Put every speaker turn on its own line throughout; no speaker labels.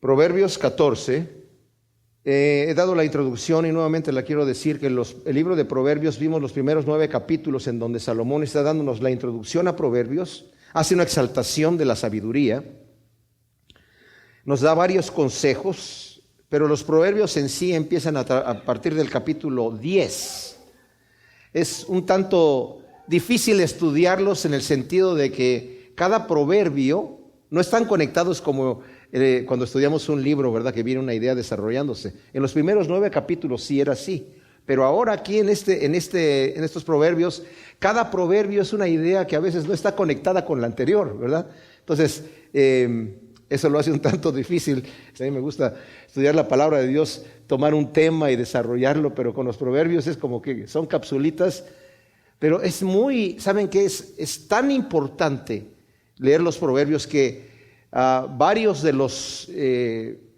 Proverbios 14. He dado la introducción y nuevamente la quiero decir que el libro de Proverbios vimos los primeros 9 capítulos en donde Salomón está dándonos la introducción a Proverbios, hace una exaltación de la sabiduría, nos da varios consejos, pero los proverbios en sí empiezan a partir del capítulo 10. Es un tanto difícil estudiarlos en el sentido de que cada proverbio no están conectados como cuando estudiamos un libro, ¿verdad? Que viene una idea desarrollándose. En los primeros 9 capítulos sí era así, pero ahora aquí en estos proverbios, cada proverbio es una idea que a veces no está conectada con la anterior, ¿verdad? Entonces, eso lo hace un tanto difícil. A mí me gusta estudiar la palabra de Dios, tomar un tema y desarrollarlo, pero con los proverbios es como que son capsulitas, pero es ¿saben qué? Es tan importante leer los proverbios que varios de los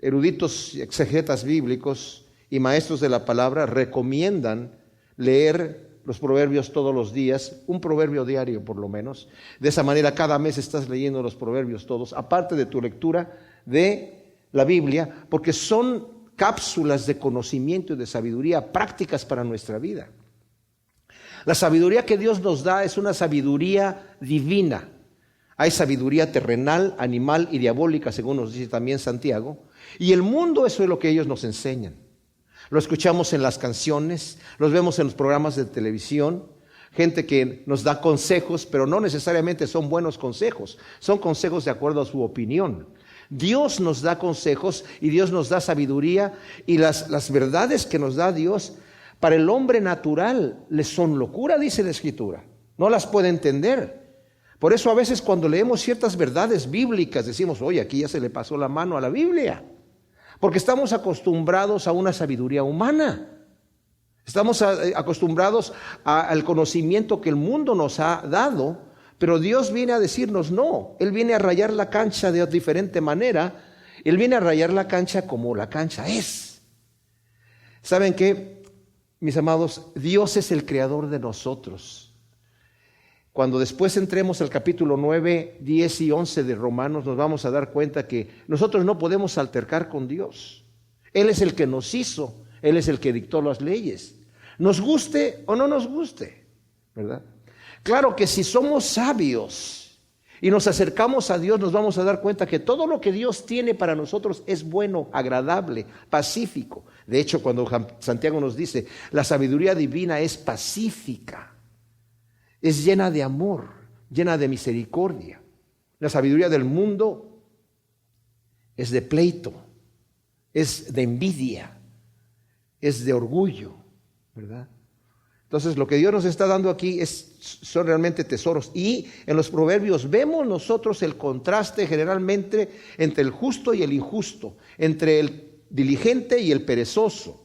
eruditos exegetas bíblicos y maestros de la palabra recomiendan leer los proverbios todos los días, un proverbio diario por lo menos. De esa manera cada mes estás leyendo los proverbios todos, aparte de tu lectura de la Biblia, porque son cápsulas de conocimiento y de sabiduría prácticas para nuestra vida. La sabiduría que Dios nos da es una sabiduría divina. Hay sabiduría terrenal, animal y diabólica, según nos dice también Santiago. Y el mundo, eso es lo que ellos nos enseñan. Lo escuchamos en las canciones, los vemos en los programas de televisión. Gente que nos da consejos, pero no necesariamente son buenos consejos. Son consejos de acuerdo a su opinión. Dios nos da consejos y Dios nos da sabiduría. Y las verdades que nos da Dios, para el hombre natural, les son locura, dice la Escritura. No las puede entender. Por eso a veces cuando leemos ciertas verdades bíblicas decimos, oye, aquí ya se le pasó la mano a la Biblia. Porque estamos acostumbrados a una sabiduría humana. Estamos acostumbrados al conocimiento que el mundo nos ha dado, pero Dios viene a decirnos no. Él viene a rayar la cancha de diferente manera. Él viene a rayar la cancha como la cancha es. ¿Saben qué, mis amados? Dios es el creador de nosotros. Cuando después entremos al capítulo 9, 10 y 11 de Romanos, nos vamos a dar cuenta que nosotros no podemos altercar con Dios. Él es el que nos hizo, Él es el que dictó las leyes. Nos guste o no nos guste, ¿verdad? Claro que si somos sabios y nos acercamos a Dios, nos vamos a dar cuenta que todo lo que Dios tiene para nosotros es bueno, agradable, pacífico. De hecho, cuando Santiago nos dice, la sabiduría divina es pacífica. Es llena de amor, llena de misericordia. La sabiduría del mundo es de pleito, es de envidia, es de orgullo, ¿verdad? Entonces lo que Dios nos está dando aquí son realmente tesoros. Y en los proverbios vemos nosotros el contraste generalmente entre el justo y el injusto, entre el diligente y el perezoso.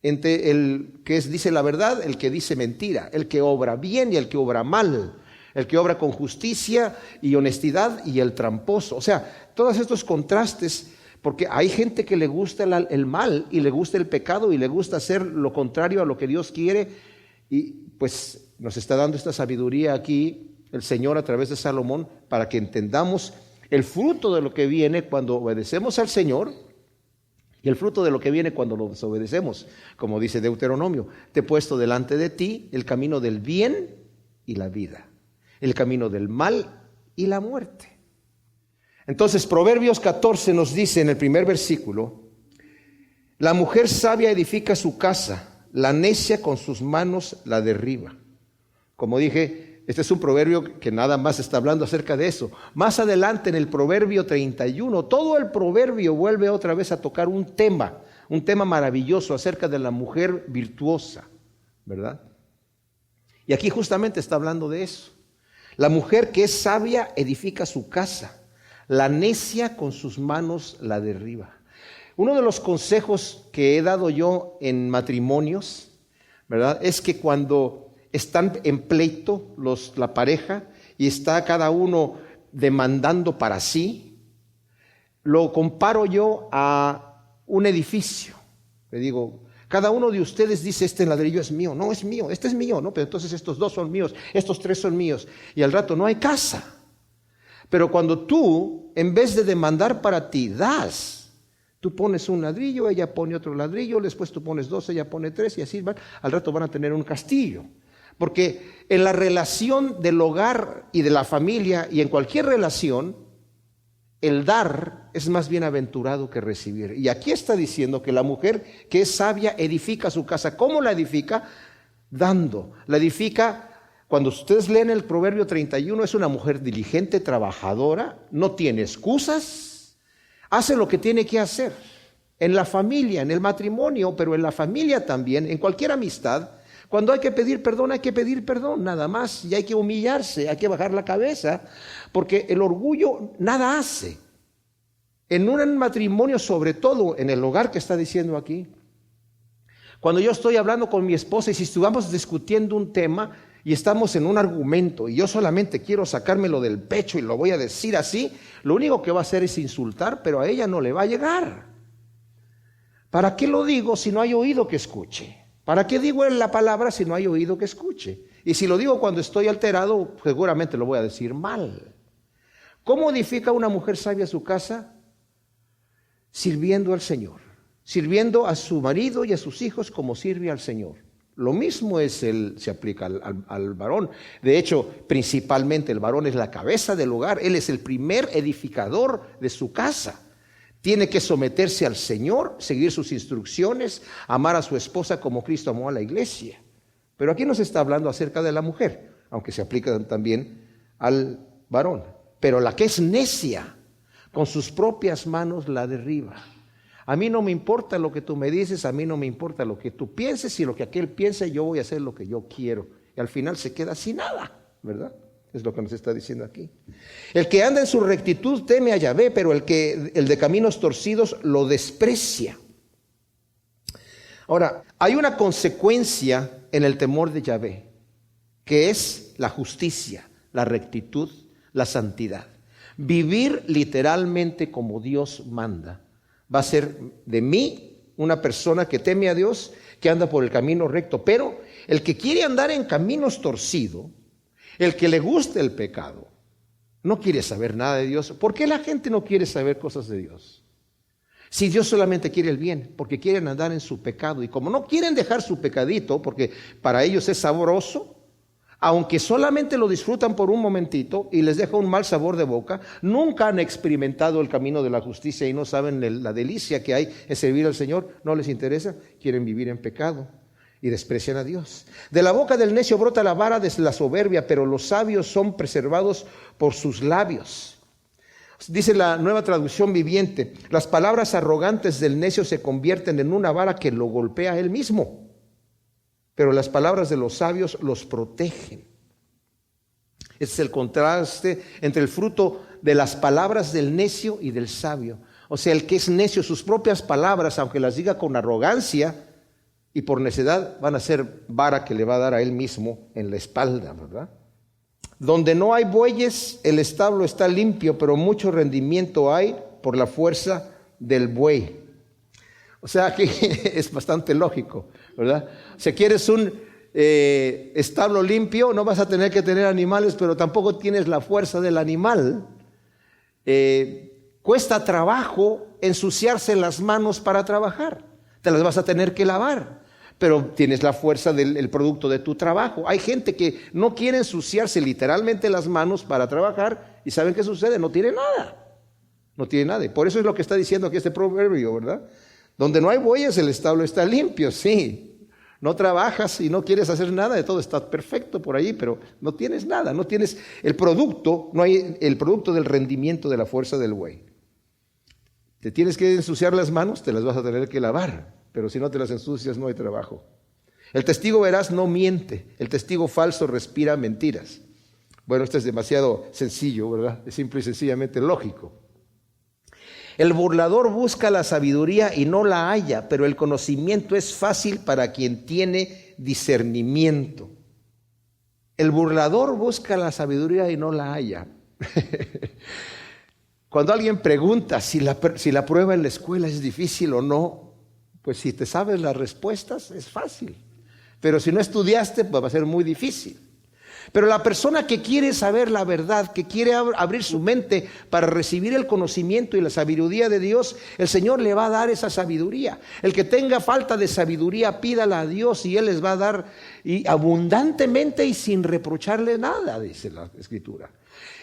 Entre el que dice la verdad, el que dice mentira, el que obra bien y el que obra mal, el que obra con justicia y honestidad y el tramposo. O sea, todos estos contrastes, porque hay gente que le gusta el mal y le gusta el pecado y le gusta hacer lo contrario a lo que Dios quiere, y pues nos está dando esta sabiduría aquí el Señor a través de Salomón para que entendamos el fruto de lo que viene cuando obedecemos al Señor. Y el fruto de lo que viene cuando lo desobedecemos, como dice Deuteronomio, te he puesto delante de ti el camino del bien y la vida, el camino del mal y la muerte. Entonces Proverbios 14 nos dice en el primer versículo, la mujer sabia edifica su casa, la necia con sus manos la derriba. Como dije, este es un proverbio que nada más está hablando acerca de eso. Más adelante en el proverbio 31, todo el proverbio vuelve otra vez a tocar un tema maravilloso acerca de la mujer virtuosa, ¿verdad? Y aquí justamente está hablando de eso. La mujer que es sabia edifica su casa, la necia con sus manos la derriba. Uno de los consejos que he dado yo en matrimonios, ¿verdad?, es que cuando están en pleito la pareja y está cada uno demandando para sí, lo comparo yo a un edificio. Le digo, cada uno de ustedes dice, este ladrillo es mío. No, es mío, este es mío, no, pero entonces estos 2 son míos, estos 3 son míos. Y al rato no hay casa. Pero cuando tú, en vez de demandar para ti, das, Tú pones un ladrillo, ella pone otro ladrillo, después tú pones 2, ella pone 3 y así van. Al rato van a tener un castillo. Porque en la relación del hogar y de la familia y en cualquier relación, el dar es más bienaventurado que recibir. Y aquí está diciendo que la mujer que es sabia edifica su casa. ¿Cómo la edifica? Dando. La edifica, cuando ustedes leen el Proverbio 31, es una mujer diligente, trabajadora, no tiene excusas, hace lo que tiene que hacer. En la familia, en el matrimonio, pero en la familia también, en cualquier amistad. Cuando hay que pedir perdón, nada más. Y hay que humillarse, hay que bajar la cabeza, porque el orgullo nada hace. En un matrimonio, sobre todo en el hogar que está diciendo aquí, cuando yo estoy hablando con mi esposa y si estuvamos discutiendo un tema y estamos en un argumento y yo solamente quiero sacármelo del pecho y lo voy a decir así, lo único que va a hacer es insultar, pero a ella no le va a llegar. ¿Para qué lo digo si no hay oído que escuche? ¿Para qué digo la palabra si no hay oído que escuche? Y si lo digo cuando estoy alterado, seguramente lo voy a decir mal. ¿Cómo edifica una mujer sabia su casa? Sirviendo al Señor, sirviendo a su marido y a sus hijos como sirve al Señor. Lo mismo se aplica al varón. De hecho, principalmente el varón es la cabeza del hogar. Él es el primer edificador de su casa. Tiene que someterse al Señor, seguir sus instrucciones, amar a su esposa como Cristo amó a la iglesia. Pero aquí no se está hablando acerca de la mujer, aunque se aplica también al varón. Pero la que es necia, con sus propias manos la derriba. A mí no me importa lo que tú me dices, a mí no me importa lo que tú pienses y lo que aquel piense, yo voy a hacer lo que yo quiero. Y al final se queda sin nada, ¿verdad? Es lo que nos está diciendo aquí. El que anda en su rectitud teme a Yahvé, pero el de caminos torcidos lo desprecia. Ahora, hay una consecuencia en el temor de Yahvé, que es la justicia, la rectitud, la santidad. Vivir literalmente como Dios manda va a ser de mí una persona que teme a Dios, que anda por el camino recto. Pero el que quiere andar en caminos torcidos, el que le gusta el pecado, no quiere saber nada de Dios. ¿Por qué la gente no quiere saber cosas de Dios? Si Dios solamente quiere el bien, porque quieren andar en su pecado. Y como no quieren dejar su pecadito, porque para ellos es sabroso, aunque solamente lo disfrutan por un momentito y les deja un mal sabor de boca, nunca han experimentado el camino de la justicia y no saben la delicia que hay en servir al Señor, no les interesa, quieren vivir en pecado y desprecian a Dios. De la boca del necio brota la vara de la soberbia, pero los sabios son preservados por sus labios. Dice la Nueva Traducción Viviente: las palabras arrogantes del necio se convierten en una vara que lo golpea a él mismo, pero las palabras de los sabios los protegen. Este es el contraste entre el fruto de las palabras del necio y del sabio. O sea, el que es necio, sus propias palabras, aunque las diga con arrogancia y por necedad, van a ser vara que le va a dar a él mismo en la espalda, ¿verdad? Donde no hay bueyes, el establo está limpio, pero mucho rendimiento hay por la fuerza del buey. O sea, aquí es bastante lógico, ¿verdad? Si quieres un establo limpio, no vas a tener que tener animales, pero tampoco tienes la fuerza del animal. Cuesta trabajo ensuciarse las manos para trabajar. Te las vas a tener que lavar, pero tienes la fuerza del producto de tu trabajo. Hay gente que no quiere ensuciarse literalmente las manos para trabajar y ¿saben qué sucede? No tiene nada. No tiene nada. Y por eso es lo que está diciendo aquí este proverbio, ¿verdad? Donde no hay bueyes, el establo está limpio, sí. No trabajas y no quieres hacer nada, de todo está perfecto por ahí, pero no tienes nada, no tienes el producto, no hay el producto del rendimiento de la fuerza del buey. Te tienes que ensuciar las manos, te las vas a tener que lavar, pero si no te las ensucias no hay trabajo. El testigo veraz no miente, el testigo falso respira mentiras. Bueno, esto es demasiado sencillo, ¿verdad? Es simple y sencillamente lógico. El burlador busca la sabiduría y no la halla, pero el conocimiento es fácil para quien tiene discernimiento. El burlador busca la sabiduría y no la halla. Cuando alguien pregunta si la prueba en la escuela es difícil o no, pues si te sabes las respuestas es fácil. Pero si no estudiaste, pues va a ser muy difícil. Pero la persona que quiere saber la verdad, que quiere abrir su mente para recibir el conocimiento y la sabiduría de Dios, el Señor le va a dar esa sabiduría. El que tenga falta de sabiduría, pídala a Dios y Él les va a dar y abundantemente y sin reprocharle nada, dice la Escritura.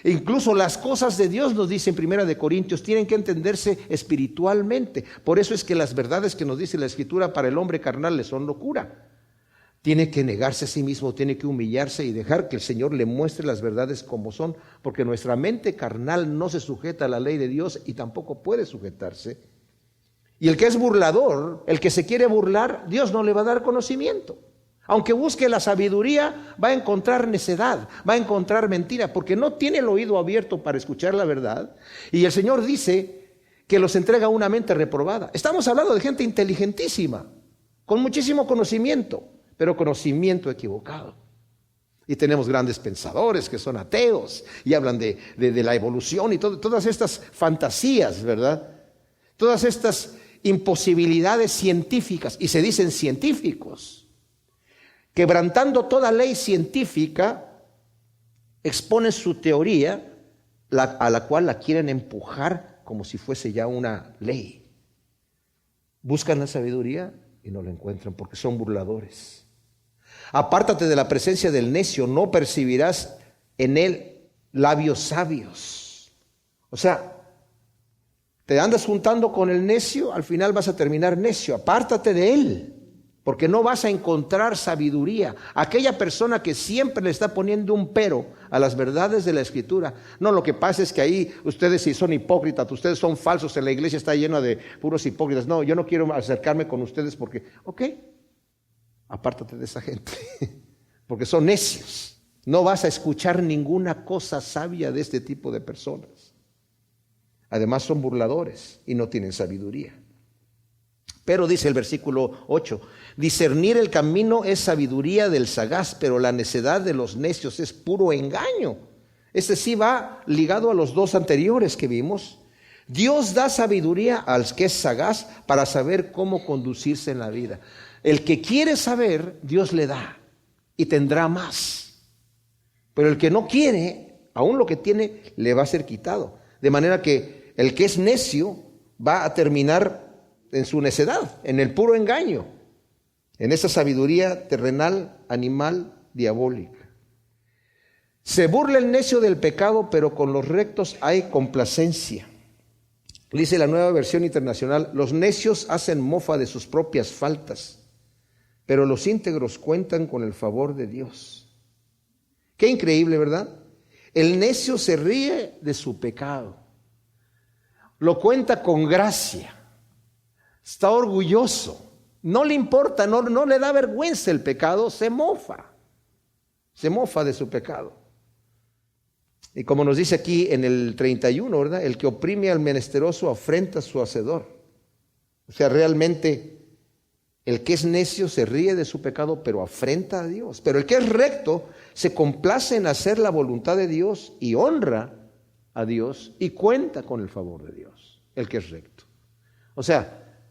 Incluso las cosas de Dios, nos dice en 1 Corintios, tienen que entenderse espiritualmente. Por eso es que las verdades que nos dice la Escritura para el hombre carnal le son locura. Tiene que negarse a sí mismo, tiene que humillarse y dejar que el Señor le muestre las verdades como son, porque nuestra mente carnal no se sujeta a la ley de Dios y tampoco puede sujetarse. Y el que es burlador, el que se quiere burlar, Dios no le va a dar conocimiento. Aunque busque la sabiduría, va a encontrar necedad, va a encontrar mentira, porque no tiene el oído abierto para escuchar la verdad. Y el Señor dice que los entrega a una mente reprobada. Estamos hablando de gente inteligentísima, con muchísimo conocimiento, pero conocimiento equivocado. Y tenemos grandes pensadores que son ateos y hablan de la evolución y todas estas fantasías, ¿verdad? Todas estas imposibilidades científicas, y se dicen científicos, quebrantando toda ley científica, exponen su teoría a la cual la quieren empujar como si fuese ya una ley. Buscan la sabiduría y no la encuentran porque son burladores. Apártate de la presencia del necio, no percibirás en él labios sabios. O sea, te andas juntando con el necio, al final vas a terminar necio. Apártate de él, porque no vas a encontrar sabiduría. Aquella persona que siempre le está poniendo un pero a las verdades de la Escritura. No, lo que pasa es que ahí ustedes sí son hipócritas, ustedes son falsos, en la iglesia está llena de puros hipócritas. No, yo no quiero acercarme con ustedes porque, apártate de esa gente, porque son necios. No vas a escuchar ninguna cosa sabia de este tipo de personas. Además son burladores y no tienen sabiduría. Pero dice el versículo 8, discernir el camino es sabiduría del sagaz, pero la necedad de los necios es puro engaño. Este sí va ligado a los dos anteriores que vimos. Dios da sabiduría al que es sagaz para saber cómo conducirse en la vida. El que quiere saber, Dios le da y tendrá más. Pero el que no quiere, aún lo que tiene, le va a ser quitado. De manera que el que es necio va a terminar en su necedad, en el puro engaño, en esa sabiduría terrenal, animal, diabólica. Se burla el necio del pecado, pero con los rectos hay complacencia. Dice la Nueva Versión Internacional, los necios hacen mofa de sus propias faltas, pero los íntegros cuentan con el favor de Dios. Qué increíble, ¿verdad? El necio se ríe de su pecado, lo cuenta con gracia, está orgulloso, no le importa, no le da vergüenza el pecado, se mofa de su pecado. Y como nos dice aquí en el 31, ¿verdad? El que oprime al menesteroso afrenta a su hacedor. O sea, realmente el que es necio se ríe de su pecado, pero afrenta a Dios. Pero el que es recto se complace en hacer la voluntad de Dios y honra a Dios y cuenta con el favor de Dios. El que es recto. O sea,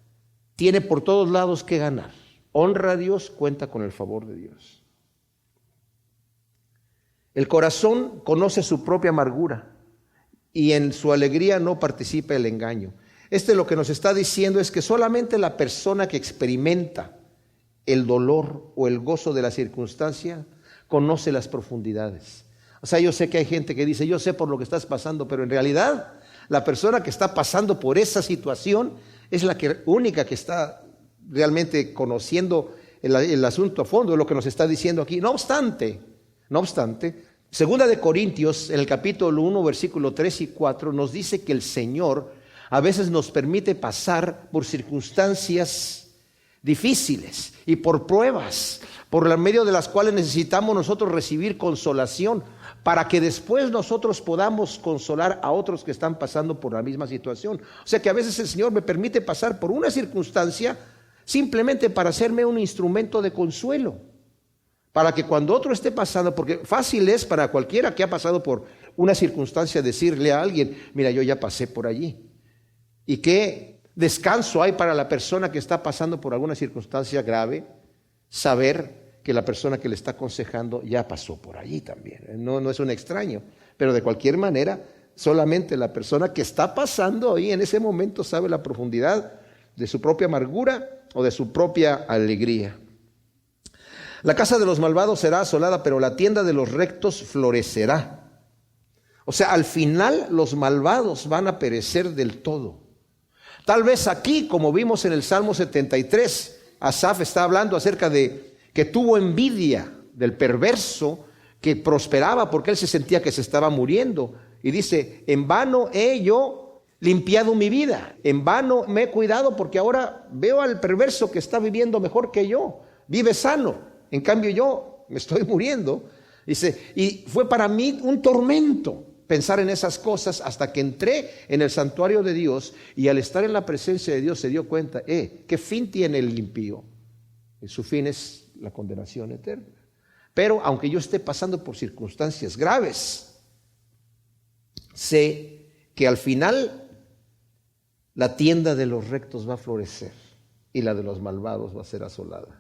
tiene por todos lados que ganar. Honra a Dios, cuenta con el favor de Dios. El corazón conoce su propia amargura y en su alegría no participa el engaño. Lo que nos está diciendo es que solamente la persona que experimenta el dolor o el gozo de la circunstancia conoce las profundidades. O sea, yo sé que hay gente que dice, yo sé por lo que estás pasando, pero en realidad la persona que está pasando por esa situación es la única que está realmente conociendo el asunto a fondo, es lo que nos está diciendo aquí. No obstante, 2 Corintios, en el capítulo 1, versículo 3 y 4, nos dice que el Señor a veces nos permite pasar por circunstancias difíciles y por pruebas, por medio de las cuales necesitamos nosotros recibir consolación, para que después nosotros podamos consolar a otros que están pasando por la misma situación. O sea que a veces el Señor me permite pasar por una circunstancia simplemente para hacerme un instrumento de consuelo. Para que cuando otro esté pasando, porque fácil es para cualquiera que ha pasado por una circunstancia decirle a alguien, mira, yo ya pasé por allí. Y qué descanso hay para la persona que está pasando por alguna circunstancia grave, saber que la persona que le está aconsejando ya pasó por allí también. No es un extraño, pero de cualquier manera, solamente la persona que está pasando ahí en ese momento sabe la profundidad de su propia amargura o de su propia alegría. La casa de los malvados será asolada, pero la tienda de los rectos florecerá. O sea, al final los malvados van a perecer del todo. Tal vez aquí, como vimos en el Salmo 73, Asaf está hablando acerca de que tuvo envidia del perverso que prosperaba porque él se sentía que se estaba muriendo. Y dice, en vano he yo limpiado mi vida, en vano me he cuidado porque ahora veo al perverso que está viviendo mejor que yo, vive sano. En cambio yo me estoy muriendo. Dice, y fue para mí un tormento pensar en esas cosas hasta que entré en el santuario de Dios y al estar en la presencia de Dios se dio cuenta, ¿qué fin tiene el impío? Su fin es la condenación eterna. Pero aunque yo esté pasando por circunstancias graves, sé que al final la tienda de los rectos va a florecer y la de los malvados va a ser asolada.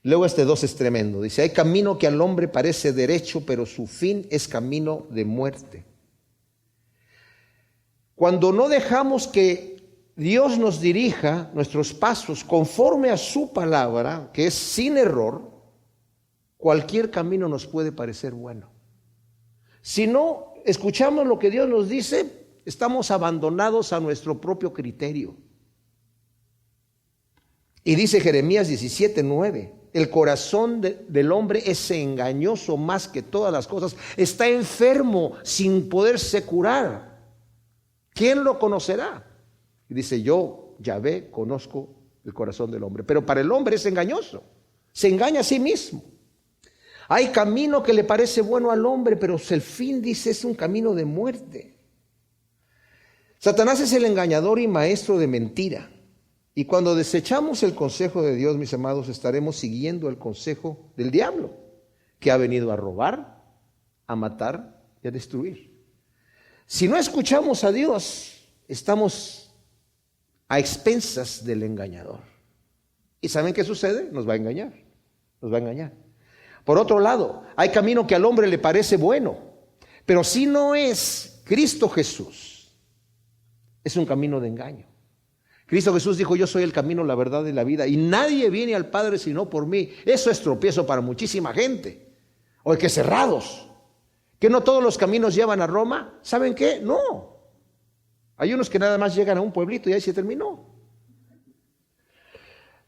Luego este 2 es tremendo. Dice, hay camino que al hombre parece derecho, pero su fin es camino de muerte. Cuando no dejamos que Dios nos dirija nuestros pasos conforme a su palabra, que es sin error, cualquier camino nos puede parecer bueno. Si no escuchamos lo que Dios nos dice, estamos abandonados a nuestro propio criterio. Y dice Jeremías 17:9, el corazón del hombre es engañoso más que todas las cosas, está enfermo sin poderse curar. ¿Quién lo conocerá? Y dice, yo, Yahvé, conozco el corazón del hombre. Pero para el hombre es engañoso, se engaña a sí mismo. Hay camino que le parece bueno al hombre, pero el fin, dice, es un camino de muerte. Satanás es el engañador y maestro de mentira. Y cuando desechamos el consejo de Dios, mis amados, estaremos siguiendo el consejo del diablo, que ha venido a robar, a matar y a destruir. Si no escuchamos a Dios, estamos a expensas del engañador. ¿Y saben qué sucede? Nos va a engañar, nos va a engañar. Por otro lado, hay camino que al hombre le parece bueno, pero si no es Cristo Jesús, es un camino de engaño. Cristo Jesús dijo, yo soy el camino, la verdad y la vida, y nadie viene al Padre sino por mí. Eso es tropiezo para muchísima gente. O que cerrados. ¿Que no todos los caminos llevan a Roma? ¿Saben qué? No. Hay unos que nada más llegan a un pueblito y ahí se terminó.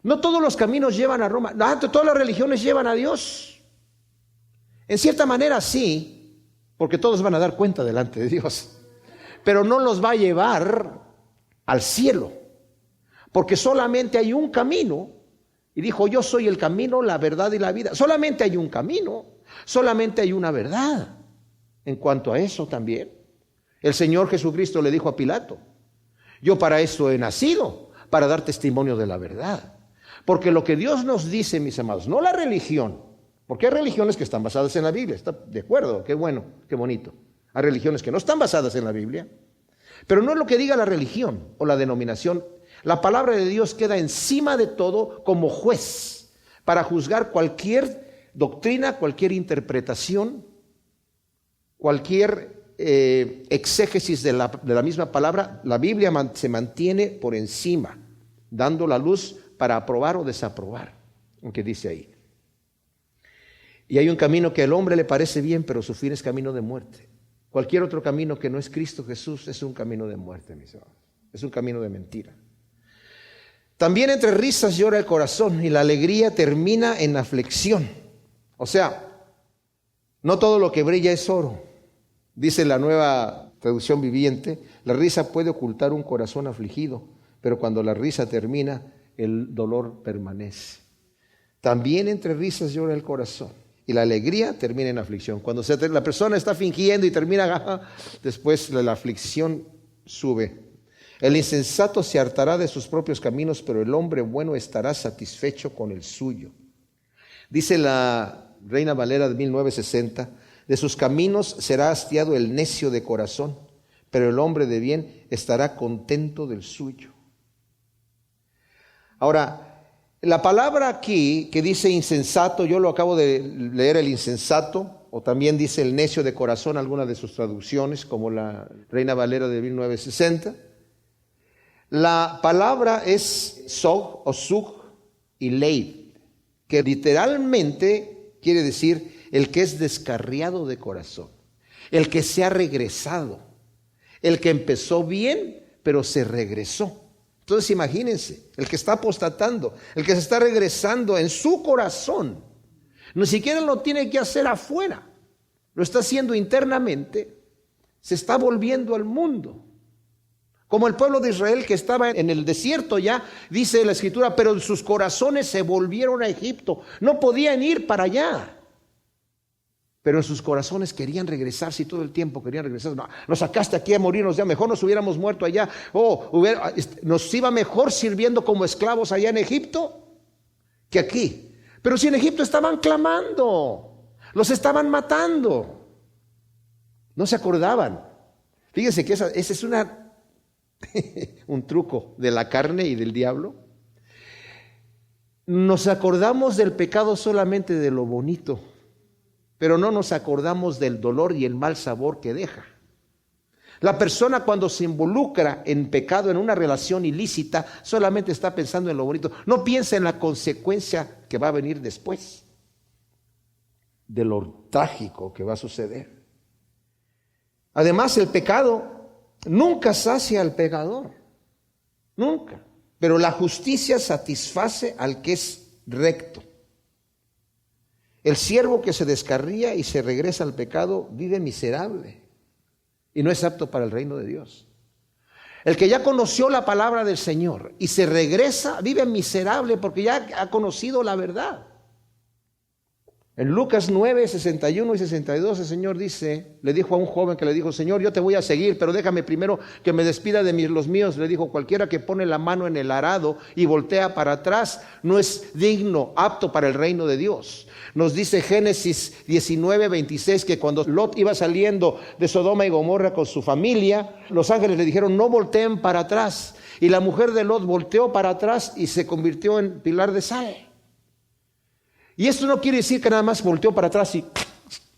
No todos los caminos llevan a Roma. No, todas las religiones llevan a Dios. En cierta manera sí, porque todos van a dar cuenta delante de Dios. Pero no los va a llevar al cielo. Porque solamente hay un camino, y dijo, yo soy el camino, la verdad y la vida. Solamente hay un camino, solamente hay una verdad. En cuanto a eso también, el Señor Jesucristo le dijo a Pilato, yo para esto he nacido, para dar testimonio de la verdad. Porque lo que Dios nos dice, mis amados, no la religión, porque hay religiones que están basadas en la Biblia, ¿está de acuerdo? Qué bueno, qué bonito. Hay religiones que no están basadas en la Biblia, pero no es lo que diga la religión o la denominación. La palabra de Dios queda encima de todo como juez para juzgar cualquier doctrina, cualquier interpretación, cualquier exégesis de la misma palabra. La Biblia se mantiene por encima, dando la luz para aprobar o desaprobar, aunque dice ahí. Y hay un camino que al hombre le parece bien, pero su fin es camino de muerte. Cualquier otro camino que no es Cristo Jesús es un camino de muerte, mis hermanos. Es un camino de mentira. También entre risas llora el corazón y la alegría termina en aflicción. O sea, no todo lo que brilla es oro. Dice la Nueva Traducción Viviente, la risa puede ocultar un corazón afligido, pero cuando la risa termina, el dolor permanece. También entre risas llora el corazón y la alegría termina en aflicción. Cuando la persona está fingiendo y termina, después la aflicción sube. El insensato se hartará de sus propios caminos, pero el hombre bueno estará satisfecho con el suyo. Dice la Reina Valera de 1960, de sus caminos será hastiado el necio de corazón, pero el hombre de bien estará contento del suyo. Ahora, La palabra aquí que dice insensato, yo lo acabo de leer, el insensato, o también dice el necio de corazón, algunas de sus traducciones, como la Reina Valera de 1960. La palabra es sog o sug y leid, que literalmente quiere decir el que es descarriado de corazón, el que se ha regresado, el que empezó bien, pero se regresó. Entonces imagínense, el que está apostatando, el que se está regresando en su corazón, ni siquiera lo tiene que hacer afuera, lo está haciendo internamente, se está volviendo al mundo. Como el pueblo de Israel que estaba en el desierto ya, dice la Escritura, pero sus corazones se volvieron a Egipto, no podían ir para allá. Pero en sus corazones querían regresarse y todo el tiempo querían regresar. No, nos sacaste aquí a morirnos ya, mejor nos hubiéramos muerto allá. Nos iba mejor sirviendo como esclavos allá en Egipto que aquí. Pero si en Egipto estaban clamando, los estaban matando. No se acordaban. Fíjense que ese es un truco de la carne y del diablo. Nos acordamos del pecado solamente de lo bonito, pero no nos acordamos del dolor y el mal sabor que deja. La persona cuando se involucra en pecado, en una relación ilícita, solamente está pensando en lo bonito. No piensa en la consecuencia que va a venir después, de lo trágico que va a suceder. Además, el pecado nunca sacia al pecador, nunca. Pero la justicia satisface al que es recto. El siervo que se descarría y se regresa al pecado vive miserable y no es apto para el reino de Dios. El que ya conoció la palabra del Señor y se regresa vive miserable porque ya ha conocido la verdad. En Lucas 9, 61 y 62 el Señor le dijo a un joven que le dijo: Señor, yo te voy a seguir, pero déjame primero que me despida de los míos. Le dijo: cualquiera que pone la mano en el arado y voltea para atrás no es digno, apto para el reino de Dios. Nos dice Génesis 19, 26 que cuando Lot iba saliendo de Sodoma y Gomorra con su familia, los ángeles le dijeron: no volteen para atrás. Y la mujer de Lot volteó para atrás y se convirtió en pilar de sal. Y esto no quiere decir que nada más volteó para atrás y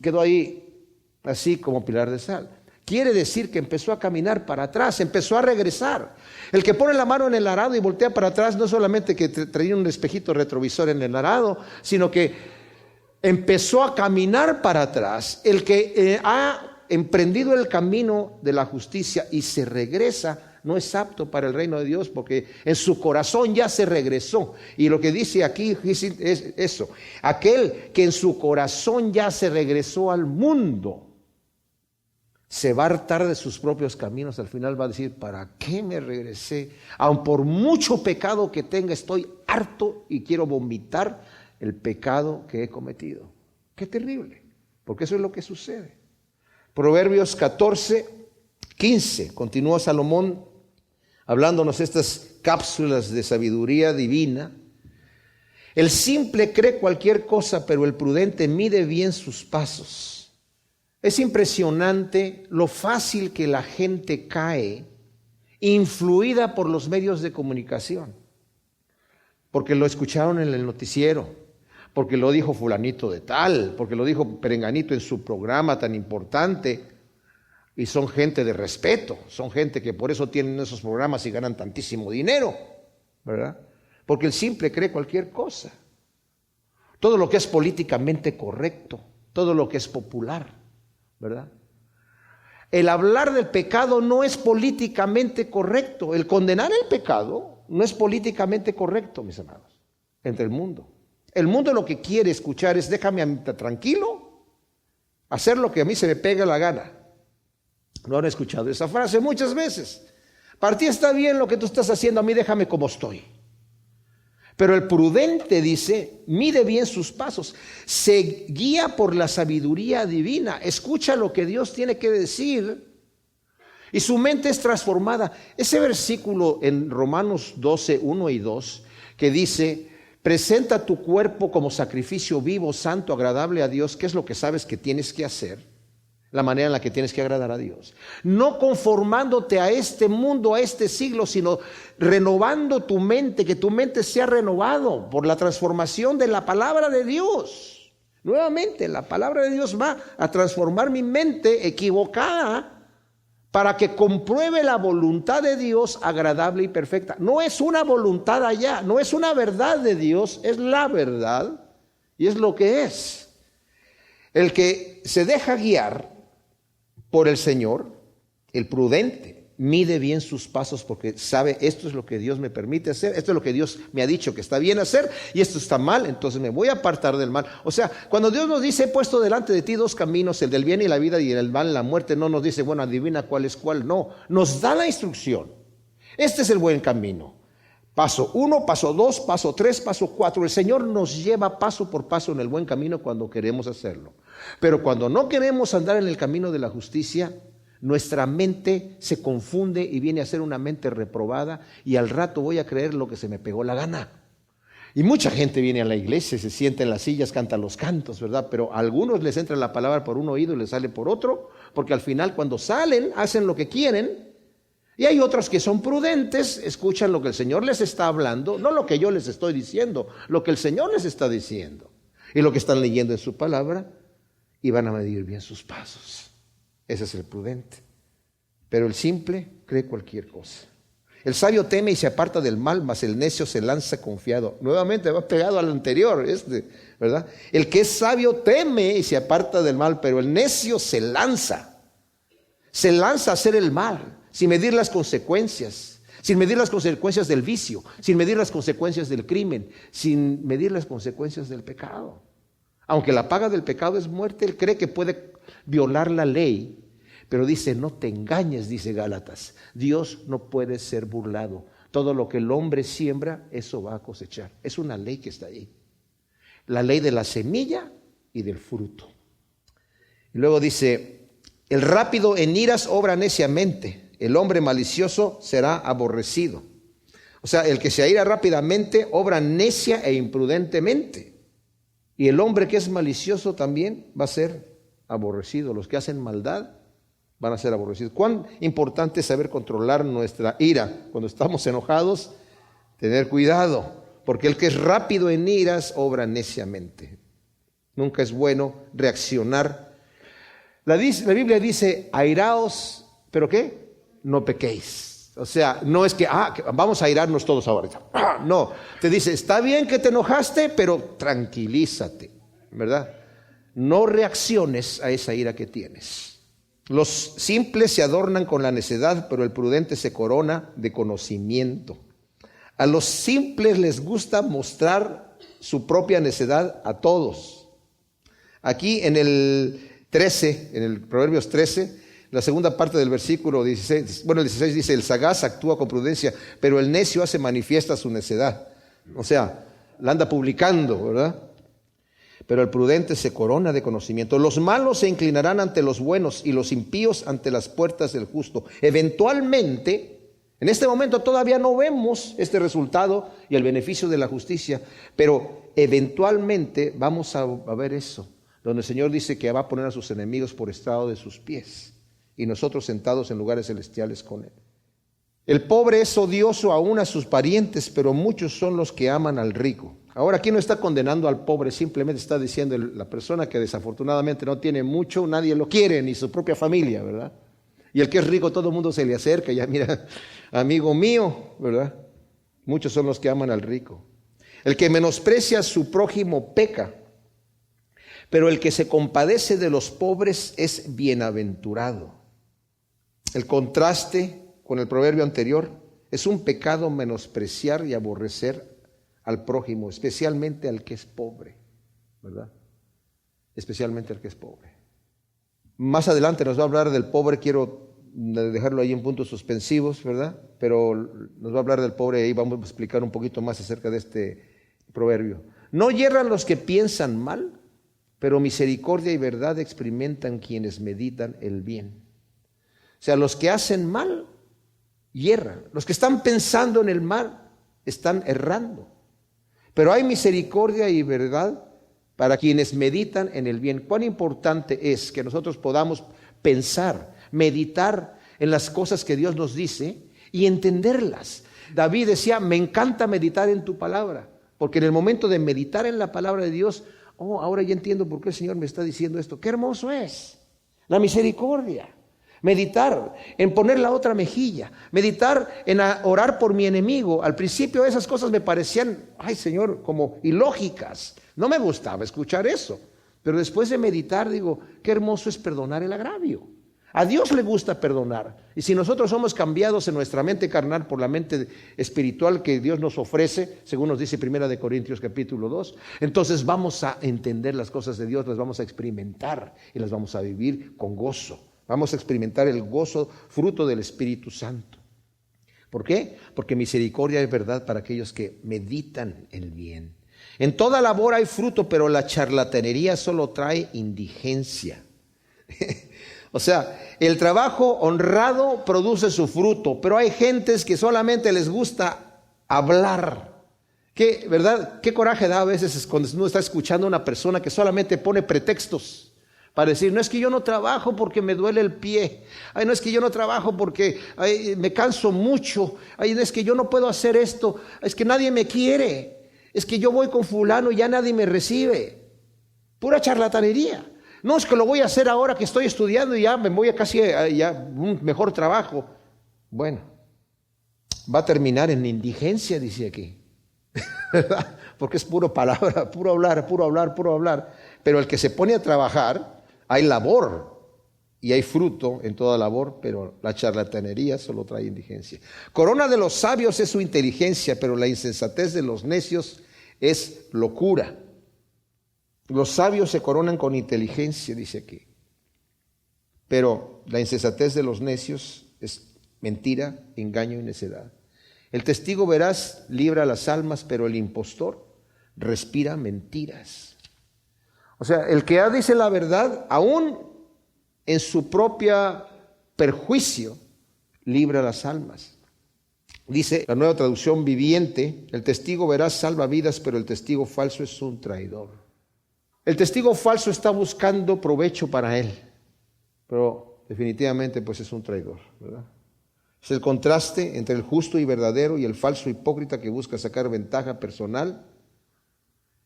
quedó ahí así como pilar de sal. Quiere decir que empezó a caminar para atrás, empezó a regresar. El que pone la mano en el arado y voltea para atrás no solamente que traía un espejito retrovisor en el arado, sino que empezó a caminar para atrás. El que ha emprendido el camino de la justicia y se regresa no es apto para el reino de Dios porque en su corazón ya se regresó. Y lo que dice aquí es eso: aquel que en su corazón ya se regresó al mundo se va a hartar de sus propios caminos. Al final va a decir: ¿para qué me regresé? Aun por mucho pecado que tenga, estoy harto y quiero vomitar el pecado que he cometido. Qué terrible, porque eso es lo que sucede. Proverbios 14, 15, continúa Salomón hablándonos estas cápsulas de sabiduría divina. El simple cree cualquier cosa, pero el prudente mide bien sus pasos. Es impresionante lo fácil que la gente cae, influida por los medios de comunicación, porque lo escucharon en el noticiero, porque lo dijo fulanito de tal, porque lo dijo perenganito en su programa tan importante. Y son gente de respeto, son gente que por eso tienen esos programas y ganan tantísimo dinero, ¿verdad? Porque el simple cree cualquier cosa. Todo lo que es políticamente correcto, todo lo que es popular, ¿verdad? El hablar del pecado no es políticamente correcto. El condenar el pecado no es políticamente correcto, mis amados, entre el mundo. El mundo lo que quiere escuchar es: déjame a mí tranquilo, hacer lo que a mí se me pega la gana. ¿No han escuchado esa frase muchas veces? Para ti está bien lo que tú estás haciendo, a mí déjame como estoy. Pero el prudente dice, mide bien sus pasos, se guía por la sabiduría divina, escucha lo que Dios tiene que decir y su mente es transformada. Ese versículo en Romanos 12, 1 y 2 que dice: presenta tu cuerpo como sacrificio vivo, santo, agradable a Dios, que es lo que sabes que tienes que hacer. la manera en la que tienes que agradar a Dios. No conformándote a este mundo, a este siglo, sino renovando tu mente, que tu mente sea renovado por la transformación de la palabra de Dios. Nuevamente, la palabra de Dios va a transformar mi mente equivocada para que compruebe la voluntad de Dios agradable y perfecta. No es una voluntad allá, no es una verdad de Dios, es la verdad y es lo que es. El que se deja guiar por el Señor, el prudente, mide bien sus pasos porque sabe, esto es lo que Dios me permite hacer, esto es lo que Dios me ha dicho que está bien hacer y esto está mal, entonces me voy a apartar del mal. O sea, cuando Dios nos dice, he puesto delante de ti dos caminos, el del bien y la vida y el mal, la muerte, no nos dice, bueno, adivina cuál es cuál, no, nos da la instrucción. Este es el buen camino. Paso 1, paso 2, paso 3, paso 4. El Señor nos lleva paso por paso en el buen camino cuando queremos hacerlo. Pero cuando no queremos andar en el camino de la justicia, nuestra mente se confunde y viene a ser una mente reprobada y al rato voy a creer lo que se me pegó la gana. Y mucha gente viene a la iglesia, se sienta en las sillas, canta los cantos, ¿verdad? Pero a algunos les entra la palabra por un oído y les sale por otro, porque al final cuando salen hacen lo que quieren. Y hay otros que son prudentes, escuchan lo que el Señor les está hablando, no lo que yo les estoy diciendo, lo que el Señor les está diciendo y lo que están leyendo en su palabra, y van a medir bien sus pasos. Ese es el prudente. Pero el simple cree cualquier cosa. El sabio teme y se aparta del mal, mas el necio se lanza confiado. Nuevamente va pegado al anterior, ¿verdad? El que es sabio teme y se aparta del mal, pero el necio se lanza a hacer el mal, sin medir las consecuencias, sin medir las consecuencias del vicio, sin medir las consecuencias del crimen, sin medir las consecuencias del pecado. Aunque la paga del pecado es muerte, él cree que puede violar la ley, pero dice, no te engañes, dice Gálatas, Dios no puede ser burlado. Todo lo que el hombre siembra, eso va a cosechar. Es una ley que está ahí. La ley de la semilla y del fruto. Y luego dice, el rápido en iras obra neciamente, el hombre malicioso será aborrecido. O sea, el que se aira rápidamente obra necia e imprudentemente. Y el hombre que es malicioso también va a ser aborrecido. Los que hacen maldad van a ser aborrecidos. Cuán importante es saber controlar nuestra ira. Cuando estamos enojados, tener cuidado, porque el que es rápido en iras obra neciamente. Nunca es bueno reaccionar. La Biblia dice, airaos, ¿pero qué? No pequéis. O sea, no es que vamos a airarnos todos ahorita. No, te dice, está bien que te enojaste, pero tranquilízate, ¿verdad? No reacciones a esa ira que tienes. Los simples se adornan con la necedad, pero el prudente se corona de conocimiento. A los simples les gusta mostrar su propia necedad a todos. Aquí en el 13, en el Proverbios 13, la segunda parte del versículo 16, el 16 dice, el sagaz actúa con prudencia, pero el necio hace manifiesta su necedad. O sea, la anda publicando, ¿verdad? Pero el prudente se corona de conocimiento. Los malos se inclinarán ante los buenos y los impíos ante las puertas del justo. Eventualmente, en este momento todavía no vemos este resultado y el beneficio de la justicia, pero eventualmente vamos a ver eso, donde el Señor dice que va a poner a sus enemigos por estrado de sus pies y nosotros sentados en lugares celestiales con Él. El pobre es odioso aún a sus parientes, pero muchos son los que aman al rico. Ahora, aquí no está condenando al pobre, simplemente está diciendo la persona que desafortunadamente no tiene mucho, nadie lo quiere, ni su propia familia, ¿verdad? Y el que es rico, todo el mundo se le acerca, ya mira, amigo mío, ¿verdad? Muchos son los que aman al rico. El que menosprecia a su prójimo peca, pero el que se compadece de los pobres es bienaventurado. El contraste con el proverbio anterior, es un pecado menospreciar y aborrecer al prójimo, especialmente al que es pobre, ¿verdad? Especialmente al que es pobre. Más adelante nos va a hablar del pobre, quiero dejarlo ahí en puntos suspensivos, ¿verdad? Pero nos va a hablar del pobre y ahí vamos a explicar un poquito más acerca de este proverbio. No yerran los que piensan mal, pero misericordia y verdad experimentan quienes meditan el bien. O sea, los que hacen mal, yerran. Los que están pensando en el mal, están errando. Pero hay misericordia y verdad para quienes meditan en el bien. Cuán importante es que nosotros podamos pensar, meditar en las cosas que Dios nos dice y entenderlas. David decía, me encanta meditar en tu palabra, porque en el momento de meditar en la palabra de Dios, ahora ya entiendo por qué el Señor me está diciendo esto. Qué hermoso es la misericordia. Meditar en poner la otra mejilla, meditar en orar por mi enemigo. Al principio esas cosas me parecían, ay Señor, como ilógicas. No me gustaba escuchar eso. Pero después de meditar digo, qué hermoso es perdonar el agravio. A Dios le gusta perdonar. Y si nosotros somos cambiados en nuestra mente carnal por la mente espiritual que Dios nos ofrece, según nos dice 1 Corintios capítulo 2, entonces vamos a entender las cosas de Dios, las vamos a experimentar y las vamos a vivir con gozo. Vamos a experimentar el gozo, fruto del Espíritu Santo. ¿Por qué? Porque misericordia es verdad para aquellos que meditan el bien. En toda labor hay fruto, pero la charlatanería solo trae indigencia. O sea, el trabajo honrado produce su fruto, pero hay gentes que solamente les gusta hablar. ¿Qué, verdad? Qué coraje da a veces cuando uno está escuchando a una persona que solamente pone pretextos para decir, no es que yo no trabajo porque me duele el pie. Ay, no es que yo no trabajo porque me canso mucho. Ay, no es que yo no puedo hacer esto. Es que nadie me quiere. Es que yo voy con fulano y ya nadie me recibe. Pura charlatanería. No, es que lo voy a hacer ahora que estoy estudiando y ya me voy a casi un mejor trabajo. Bueno, va a terminar en indigencia, dice aquí. ¿Verdad? Porque es puro palabra, puro hablar, puro hablar, puro hablar. Pero el que se pone a trabajar, hay labor y hay fruto en toda labor, pero la charlatanería solo trae indigencia. Corona de los sabios es su inteligencia, pero la insensatez de los necios es locura. Los sabios se coronan con inteligencia, dice aquí. Pero la insensatez de los necios es mentira, engaño y necedad. El testigo veraz libra las almas, pero el impostor respira mentiras. O sea, el que dice la verdad, aún en su propia perjuicio, libra las almas. Dice la Nueva Traducción Viviente, el testigo veraz salva vidas, pero el testigo falso es un traidor. El testigo falso está buscando provecho para él, pero definitivamente pues es un traidor, ¿verdad? Es el contraste entre el justo y verdadero y el falso hipócrita que busca sacar ventaja personal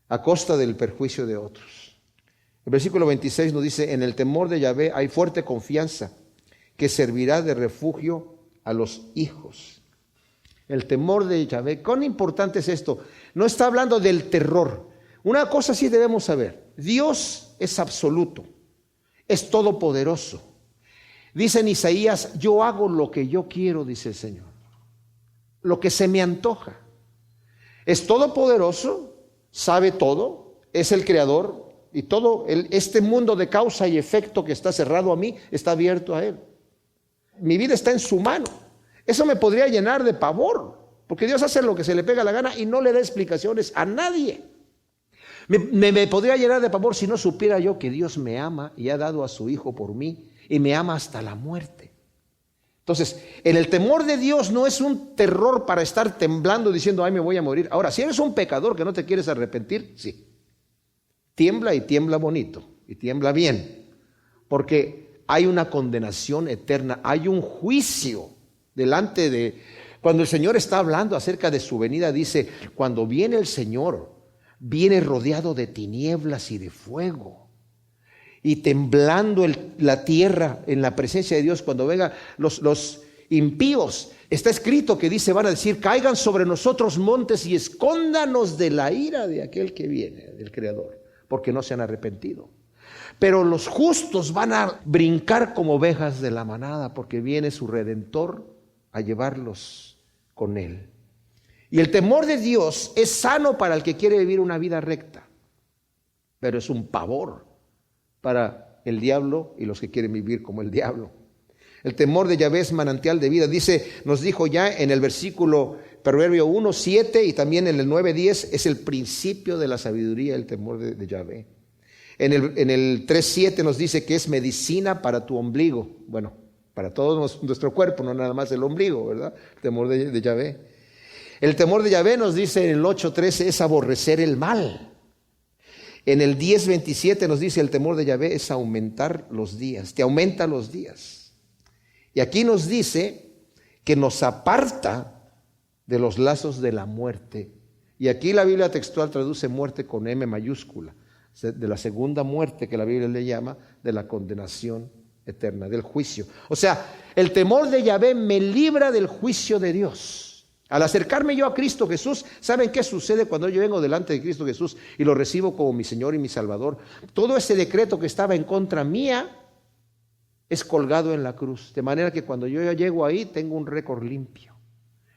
a costa del perjuicio de otros. El versículo 26 nos dice, en el temor de Yahvé hay fuerte confianza que servirá de refugio a los hijos. El temor de Yahvé, ¿cuán importante es esto? No está hablando del terror. Una cosa sí debemos saber, Dios es absoluto, es todopoderoso. Dice en Isaías, yo hago lo que yo quiero, dice el Señor, lo que se me antoja. Es todopoderoso, sabe todo, es el creador. Y todo este mundo de causa y efecto que está cerrado a mí, está abierto a Él. Mi vida está en su mano. Eso me podría llenar de pavor, porque Dios hace lo que se le pega la gana y no le da explicaciones a nadie. Me podría llenar de pavor si no supiera yo que Dios me ama y ha dado a su Hijo por mí y me ama hasta la muerte. Entonces, en el temor de Dios no es un terror para estar temblando diciendo, ay, me voy a morir. Ahora, si eres un pecador que no te quieres arrepentir, sí. Tiembla y tiembla bonito y tiembla bien, porque hay una condenación eterna, hay un juicio delante de... Cuando el Señor está hablando acerca de su venida, dice, cuando viene el Señor, viene rodeado de tinieblas y de fuego, y temblando la tierra en la presencia de Dios, cuando vengan los impíos. Está escrito que dice, van a decir, caigan sobre nosotros montes y escóndanos de la ira de aquel que viene, del Creador, porque no se han arrepentido. Pero los justos van a brincar como ovejas de la manada, porque viene su Redentor a llevarlos con Él. Y el temor de Dios es sano para el que quiere vivir una vida recta, pero es un pavor para el diablo y los que quieren vivir como el diablo. El temor de Yahvé es manantial de vida. Nos dijo ya en el versículo Proverbio 1:7 y también en el 9:10, es el principio de la sabiduría, el temor de Yahvé. En el 3:7 nos dice que es medicina para tu ombligo. Bueno, para todo nuestro cuerpo, no nada más el ombligo, ¿verdad? El temor de Yahvé. El temor de Yahvé nos dice en el 8:13 es aborrecer el mal. En el 10:27 nos dice, el temor de Yahvé es aumentar los días, te aumenta los días. Y aquí nos dice que nos aparta de los lazos de la muerte. Y aquí la Biblia textual traduce muerte con M mayúscula, de la segunda muerte que la Biblia le llama, de la condenación eterna, del juicio. O sea, el temor de Yahvé me libra del juicio de Dios. Al acercarme yo a Cristo Jesús, ¿saben qué sucede cuando yo vengo delante de Cristo Jesús y lo recibo como mi Señor y mi Salvador? Todo ese decreto que estaba en contra mía es colgado en la cruz, de manera que cuando yo ya llego ahí tengo un récord limpio.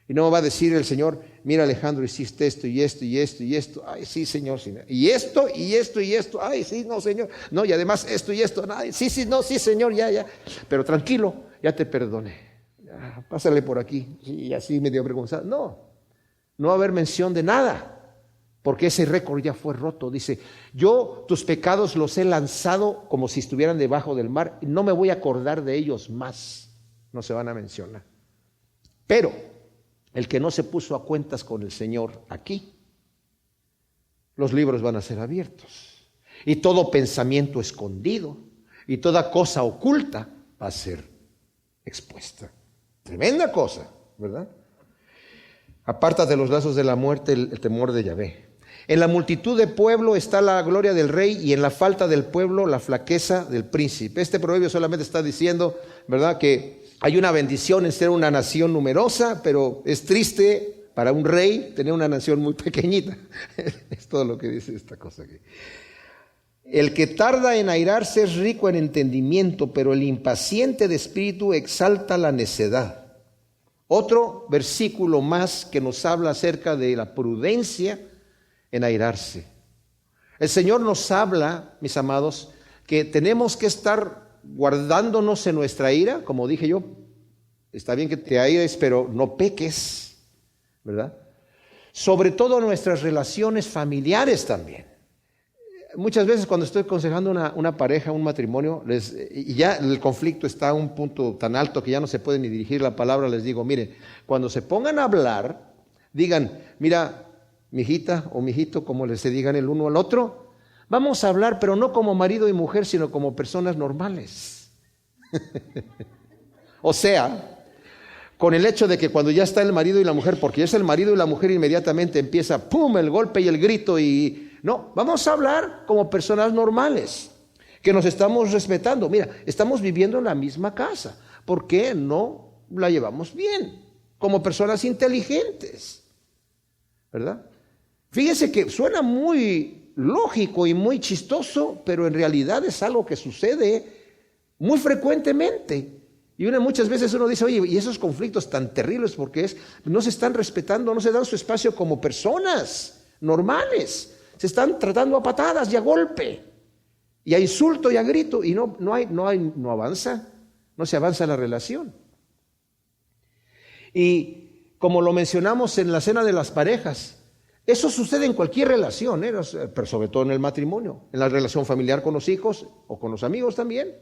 Y no me va a decir el Señor, mira Alejandro, hiciste esto y esto y esto y esto. Ay, sí, Señor, sí. Y esto y esto y esto. Ay, sí, no, Señor. No, y además esto y esto. Ay, sí, sí, no, sí, Señor, ya. Pero tranquilo, ya te perdoné. Ya, pásale por aquí. Y así medio avergonzado. No va a haber mención de nada, porque ese récord ya fue roto. Dice, yo tus pecados los he lanzado como si estuvieran debajo del mar y no me voy a acordar de ellos más. No se van a mencionar. Pero el que no se puso a cuentas con el Señor aquí, los libros van a ser abiertos. Y todo pensamiento escondido y toda cosa oculta va a ser expuesta. Tremenda cosa, ¿verdad? Aparta de los lazos de la muerte el temor de Yahvé. En la multitud de pueblo está la gloria del rey y en la falta del pueblo la flaqueza del príncipe. Este proverbio solamente está diciendo, ¿verdad?, que hay una bendición en ser una nación numerosa, pero es triste para un rey tener una nación muy pequeñita. Es todo lo que dice esta cosa aquí. El que tarda en airarse es rico en entendimiento, pero el impaciente de espíritu exalta la necedad. Otro versículo más que nos habla acerca de la prudencia en airarse. El Señor nos habla, mis amados, que tenemos que estar guardándonos en nuestra ira, como dije yo. Está bien que te aires, pero no peques, ¿verdad? Sobre todo nuestras relaciones familiares también. Muchas veces cuando estoy aconsejando una pareja, un matrimonio, y ya el conflicto está a un punto tan alto que ya no se puede ni dirigir la palabra, les digo, mire, cuando se pongan a hablar, digan, mira, mijita o mijito, como les se digan el uno al otro, vamos a hablar, pero no como marido y mujer, sino como personas normales. O sea, con el hecho de que cuando ya está el marido y la mujer, porque ya es el marido y la mujer, inmediatamente empieza, ¡pum!, el golpe y el grito y... No, vamos a hablar como personas normales, que nos estamos respetando. Mira, estamos viviendo en la misma casa. ¿Por qué no la llevamos bien? Como personas inteligentes, ¿verdad? Fíjense que suena muy lógico y muy chistoso, pero en realidad es algo que sucede muy frecuentemente. Y muchas veces uno dice, oye, y esos conflictos tan terribles, porque no se están respetando, no se dan su espacio como personas normales. Se están tratando a patadas y a golpe, y a insulto y a grito, y no avanza, no se avanza la relación. Y como lo mencionamos en la cena de las parejas, eso sucede en cualquier relación, pero sobre todo en el matrimonio, en la relación familiar con los hijos o con los amigos también.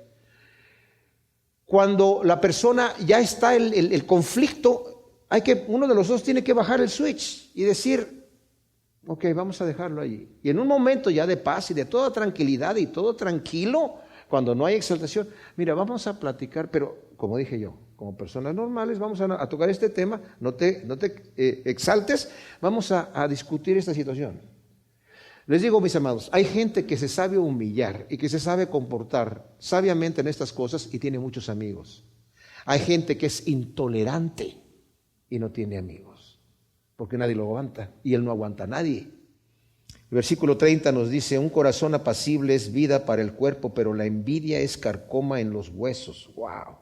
Cuando la persona ya está el conflicto, uno de los dos tiene que bajar el switch y decir, ok, vamos a dejarlo allí. Y en un momento ya de paz y de toda tranquilidad y todo tranquilo, cuando no hay exaltación, mira, vamos a platicar, pero como dije yo, como personas normales, vamos a tocar este tema, no te exaltes, vamos a discutir esta situación. Les digo, mis amados, hay gente que se sabe humillar y que se sabe comportar sabiamente en estas cosas y tiene muchos amigos. Hay gente que es intolerante y no tiene amigos, porque nadie lo aguanta y él no aguanta a nadie. El versículo 30 nos dice, un corazón apacible es vida para el cuerpo, pero la envidia es carcoma en los huesos. ¡Wow!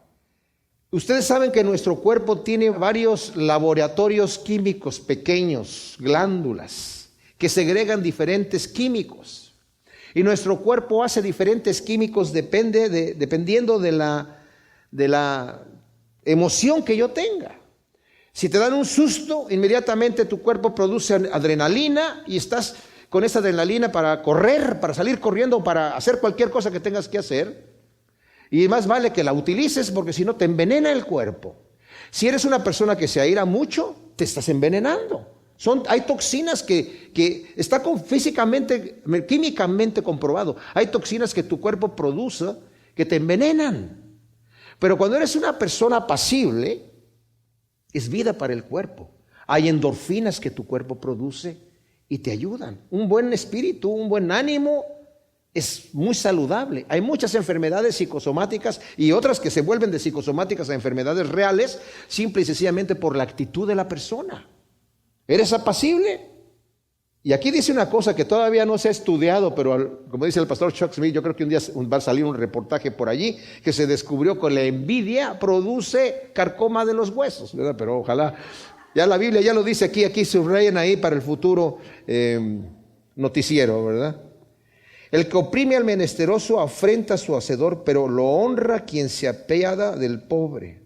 Ustedes saben que nuestro cuerpo tiene varios laboratorios químicos pequeños, glándulas, que segregan diferentes químicos. Y nuestro cuerpo hace diferentes químicos dependiendo de la emoción que yo tenga. Si te dan un susto, inmediatamente tu cuerpo produce adrenalina y estás con esa adrenalina para correr, para salir corriendo, para hacer cualquier cosa que tengas que hacer. Y más vale que la utilices porque si no te envenena el cuerpo. Si eres una persona que se aira mucho, te estás envenenando. Hay toxinas que está químicamente comprobado. Hay toxinas que tu cuerpo produce que te envenenan. Pero cuando eres una persona apacible, es vida para el cuerpo. Hay endorfinas que tu cuerpo produce y te ayudan. Un buen espíritu, un buen ánimo es muy saludable. Hay muchas enfermedades psicosomáticas y otras que se vuelven de psicosomáticas a enfermedades reales, simple y sencillamente por la actitud de la persona. ¿Eres apacible? Y aquí dice una cosa que todavía no se ha estudiado, pero como dice el pastor Chuck Smith, yo creo que un día va a salir un reportaje por allí, que se descubrió que la envidia produce carcoma de los huesos, ¿verdad? Pero ojalá, ya la Biblia ya lo dice aquí subrayen ahí para el futuro noticiero, ¿verdad? El que oprime al menesteroso afrenta a su hacedor, pero lo honra quien se apiada del pobre.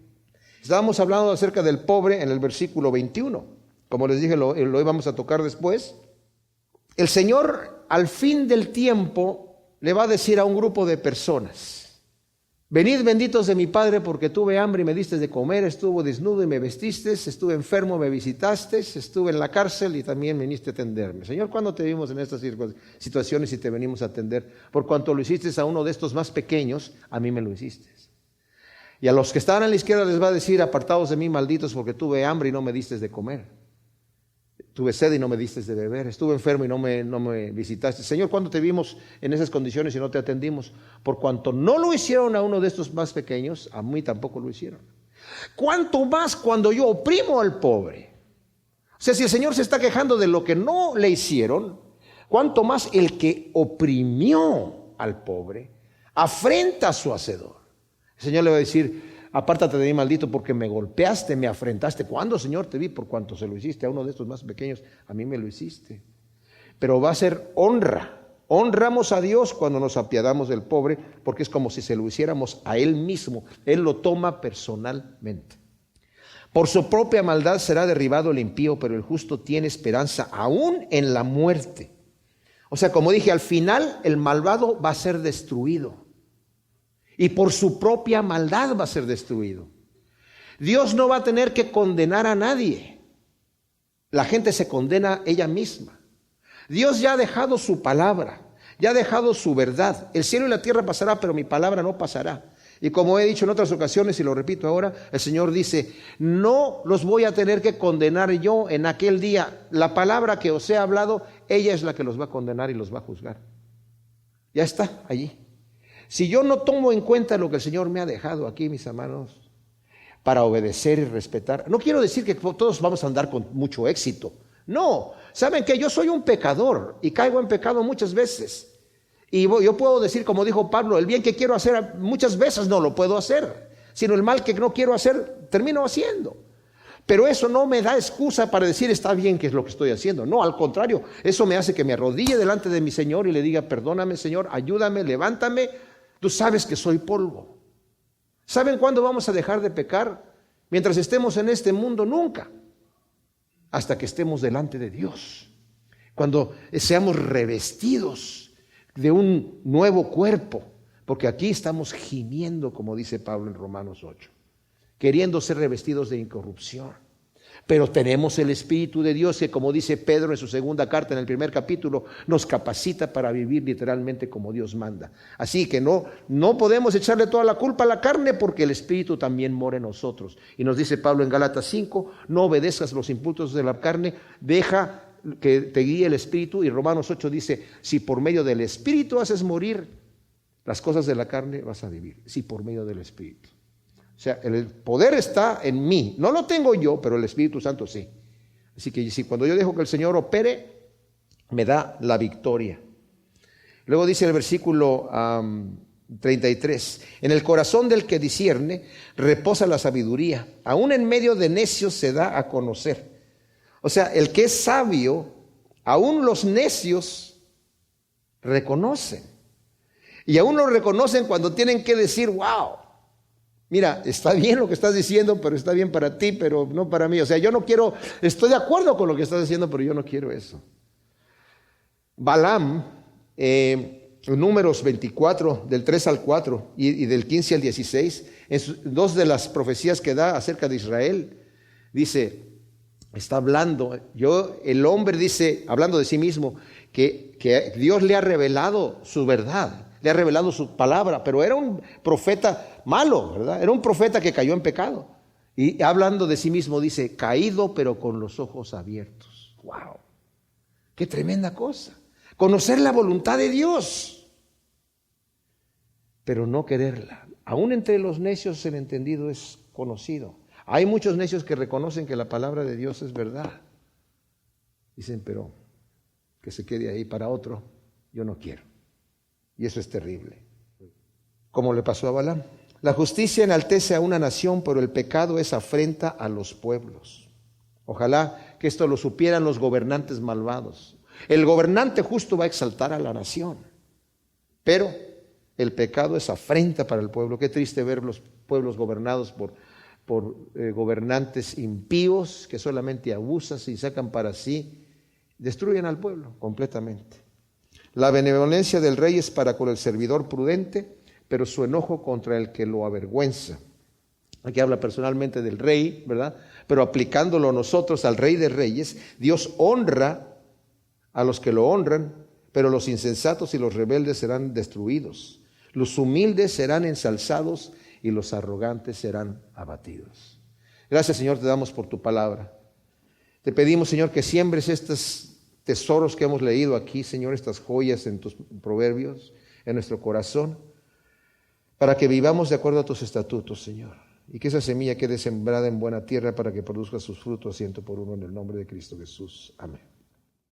Estábamos hablando acerca del pobre en el versículo 21. Como les dije, lo íbamos a tocar después. El Señor al fin del tiempo le va a decir a un grupo de personas: venid benditos de mi Padre, porque tuve hambre y me diste de comer, estuve desnudo y me vestiste, estuve enfermo, me visitaste, estuve en la cárcel y también viniste a atenderme. Señor, ¿cuándo te vimos en estas situaciones y te venimos a atender? Por cuanto lo hiciste a uno de estos más pequeños, a mí me lo hiciste. Y a los que estaban a la izquierda les va a decir: apartados de mí, malditos, porque tuve hambre y no me diste de comer. Tuve sed y no me diste de beber, estuve enfermo y no me visitaste. Señor, ¿cuándo te vimos en esas condiciones y no te atendimos? Por cuanto no lo hicieron a uno de estos más pequeños, a mí tampoco lo hicieron. ¿Cuánto más cuando yo oprimo al pobre? O sea, si el Señor se está quejando de lo que no le hicieron, ¿cuánto más el que oprimió al pobre afrenta a su hacedor? El Señor le va a decir: apártate de mí, maldito, porque me golpeaste, me afrentaste. ¿Cuándo, Señor, te vi? Por cuanto se lo hiciste a uno de estos más pequeños, a mí me lo hiciste. Pero va a ser honra. Honramos a Dios cuando nos apiadamos del pobre, porque es como si se lo hiciéramos a Él mismo. Él lo toma personalmente. Por su propia maldad será derribado el impío, pero el justo tiene esperanza aún en la muerte. O sea, como dije, al final el malvado va a ser destruido. Y por su propia maldad va a ser destruido. Dios no va a tener que condenar a nadie. La gente se condena ella misma. Dios ya ha dejado su palabra, ya ha dejado su verdad. El cielo y la tierra pasará, pero mi palabra no pasará. Y como he dicho en otras ocasiones y lo repito ahora, el Señor dice: no los voy a tener que condenar yo en aquel día. La palabra que os he hablado, ella es la que los va a condenar y los va a juzgar. Ya está allí. Si yo no tomo en cuenta lo que el Señor me ha dejado aquí, mis hermanos, para obedecer y respetar, no quiero decir que todos vamos a andar con mucho éxito. No, saben que yo soy un pecador y caigo en pecado muchas veces. Y yo puedo decir, como dijo Pablo, el bien que quiero hacer muchas veces no lo puedo hacer, sino el mal que no quiero hacer termino haciendo. Pero eso no me da excusa para decir está bien que es lo que estoy haciendo. No, al contrario, eso me hace que me arrodille delante de mi Señor y le diga: perdóname, Señor, ayúdame, levántame. Tú sabes que soy polvo. ¿Saben cuándo vamos a dejar de pecar? Mientras estemos en este mundo, nunca. Hasta que estemos delante de Dios. Cuando seamos revestidos de un nuevo cuerpo. Porque aquí estamos gimiendo, como dice Pablo en Romanos 8. Queriendo ser revestidos de incorrupción. Pero tenemos el Espíritu de Dios que, como dice Pedro en su segunda carta, en el primer capítulo, nos capacita para vivir literalmente como Dios manda. Así que no podemos echarle toda la culpa a la carne, porque el Espíritu también mora en nosotros. Y nos dice Pablo en Gálatas 5, no obedezcas los impulsos de la carne, deja que te guíe el Espíritu. Y Romanos 8 dice: si por medio del Espíritu haces morir las cosas de la carne, vas a vivir. Si por medio del Espíritu. O sea, el poder está en mí. No lo tengo yo, pero el Espíritu Santo sí. Así que si cuando yo dejo que el Señor opere, me da la victoria. Luego dice el versículo 33: en el corazón del que discierne reposa la sabiduría. Aún en medio de necios se da a conocer. O sea, el que es sabio, aún los necios reconocen. Y aún lo reconocen cuando tienen que decir: wow. Mira, está bien lo que estás diciendo, pero está bien para ti, pero no para mí. O sea, yo no quiero, estoy de acuerdo con lo que estás diciendo, pero yo no quiero eso. Balaam, Números 24, del 3 al 4 y del 15 al 16, en dos de las profecías que da acerca de Israel, dice: está hablando. El hombre dice, hablando de sí mismo, que Dios le ha revelado su verdad, le ha revelado su palabra, pero era un profeta malo, ¿verdad? Era un profeta que cayó en pecado. Y hablando de sí mismo dice, caído pero con los ojos abiertos. ¡Wow! ¡Qué tremenda cosa! Conocer la voluntad de Dios, pero no quererla. Aún entre los necios el entendido es conocido. Hay muchos necios que reconocen que la palabra de Dios es verdad. Dicen, pero que se quede ahí para otro, yo no quiero. Y eso es terrible. Como le pasó a Balaam. La justicia enaltece a una nación, pero el pecado es afrenta a los pueblos. Ojalá que esto lo supieran los gobernantes malvados. El gobernante justo va a exaltar a la nación, pero el pecado es afrenta para el pueblo. Qué triste ver los pueblos gobernados por gobernantes impíos que solamente abusan y sacan para sí, destruyen al pueblo completamente. La benevolencia del rey es para con el servidor prudente, pero su enojo contra el que lo avergüenza. Aquí habla personalmente del rey, ¿verdad? Pero aplicándolo nosotros al Rey de Reyes, Dios honra a los que lo honran, pero los insensatos y los rebeldes serán destruidos. Los humildes serán ensalzados y los arrogantes serán abatidos. Gracias, Señor, te damos por tu palabra. Te pedimos, Señor, que siembres estos tesoros que hemos leído aquí, Señor, estas joyas en tus proverbios, en nuestro corazón, para que vivamos de acuerdo a tus estatutos, Señor, y que esa semilla quede sembrada en buena tierra para que produzca sus frutos 100 por 1 en el nombre de Cristo Jesús. Amén.